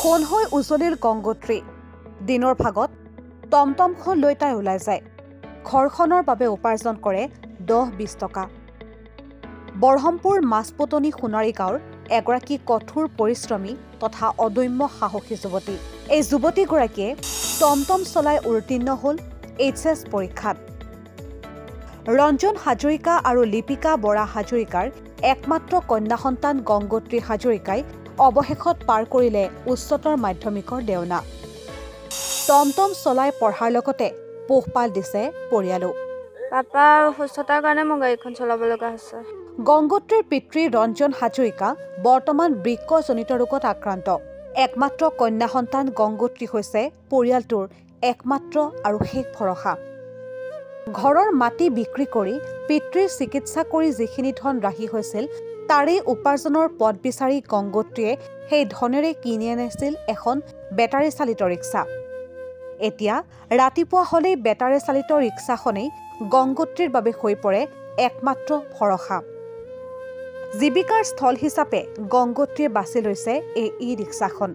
সোণ হৈ উজলিল গংগোত্ৰী দিনৰ ভাগত টমটমখন লৈ তাই ওলাই যায় ঘৰখনৰ বাবে উপাৰ্জন কৰে 10-20 টকা বৰহমপুৰ মাছপটনি সোণাৰী গাঁৱৰ এগৰাকী কঠোৰ পৰিশ্ৰমী তথা অদম্য সাহসী যুৱতী এই যুৱতীগৰাকীয়ে টমটম চলাই উত্তীৰ্ণ হ'ল এইচএছ পৰীক্ষাত ৰঞ্জন হাজৰিকা আৰু লিপিকা বৰা হাজৰিকাৰ একমাত্ৰ কন্যা সন্তান গংগোত্ৰী হাজৰিকাই অৱশেষত পাৰ কৰিলে উচ্চতৰ মাধ্যমিকৰ দেওনা টমটম চলাই পঢ়াৰ লগতে পোহপাল দিছে পৰিয়ালো পাপাৰ অসুস্থতাৰ কাৰণে মই গাড়ীখন চলাব লগা হৈছে গংগোত্ৰীৰ পিতৃ ৰঞ্জন হাজৰিকা বৰ্তমান বৃক্কজনিত ৰোগত আক্ৰান্ত একমাত্ৰ কন্যা সন্তান গংগোত্ৰী হৈছে পৰিয়ালটোৰ একমাত্ৰ আৰু শেষ ভৰসা ঘৰৰ মাটি বিক্ৰী কৰি পিতৃৰ চিকিৎসা কৰি যিখিনি ধন ৰাহি হৈছিল তাৰে উপাৰ্জনৰ পথ বিচাৰি গংগোত্ৰীয়ে সেই ধনেৰে কিনি আনিছিল এখন বেটাৰী চালিত ৰিক্সা এতিয়া ৰাতিপুৱা হলেই বেটাৰী চালিত ৰিক্সাখনেই গংগোত্ৰীৰ বাবে হৈ পৰে একমাত্ৰ ভৰসা জীৱিকাৰ স্থল হিচাপে গংগোত্ৰীয়ে বাছি লৈছে এই ই-ৰিক্সাখন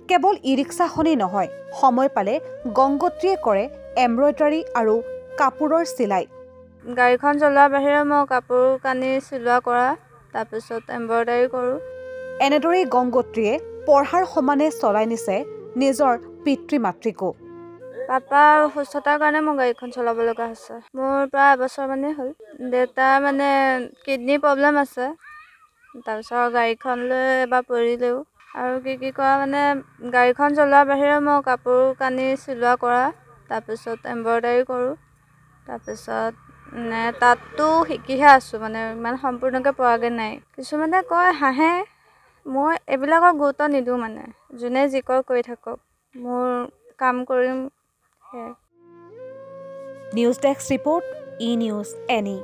কেৱল ই-ৰিক্সাখনেই নহয় সময় পালে গংগোত্ৰীয়ে কৰে এমব্ৰইডাৰী আৰু কাপোৰৰ চিলাই গাড়ীখন চলোৱাৰ বাহিৰে মই কাপোৰ কানি চিলোৱা কৰা তাৰপিছত এমব্ৰইডাৰী কৰোঁ এনেদৰেই গংগোত্ৰীয়ে পঢ়াৰ সমানে চলাই নিছে নিজৰ পিতৃ মাতৃকো পাপাৰ অসুস্থতাৰ কাৰণে মই গাড়ীখন চলাব লগা হৈছে মোৰ প্ৰায় এবছৰ মানেই হ'ল দেউতাৰ মানে কিডনী প্ৰব্লেম আছে তাৰপিছত গাড়ীখন লৈ এবাৰ পৰিলেও আৰু কি কৰা মানে গাড়ীখন চলোৱাৰ বাহিৰে মই কাপোৰ কানি চিলোৱা কৰা তাৰপিছত এমব্ৰইডাৰী কৰোঁ তাৰপিছত তাততো শিকিহে আছোঁ মানে ইমান সম্পূৰ্ণকৈ পৰাগৈ নাই কিছুমানে কয় হাঁহে মই এইবিলাকক গুৰুত্ব নিদিওঁ মানে যোনে যি কয় কৰি থাকক মোৰ কাম কৰিম নিউজ ডেস্ক ৰিপৰ্ট ই নিউজ এনি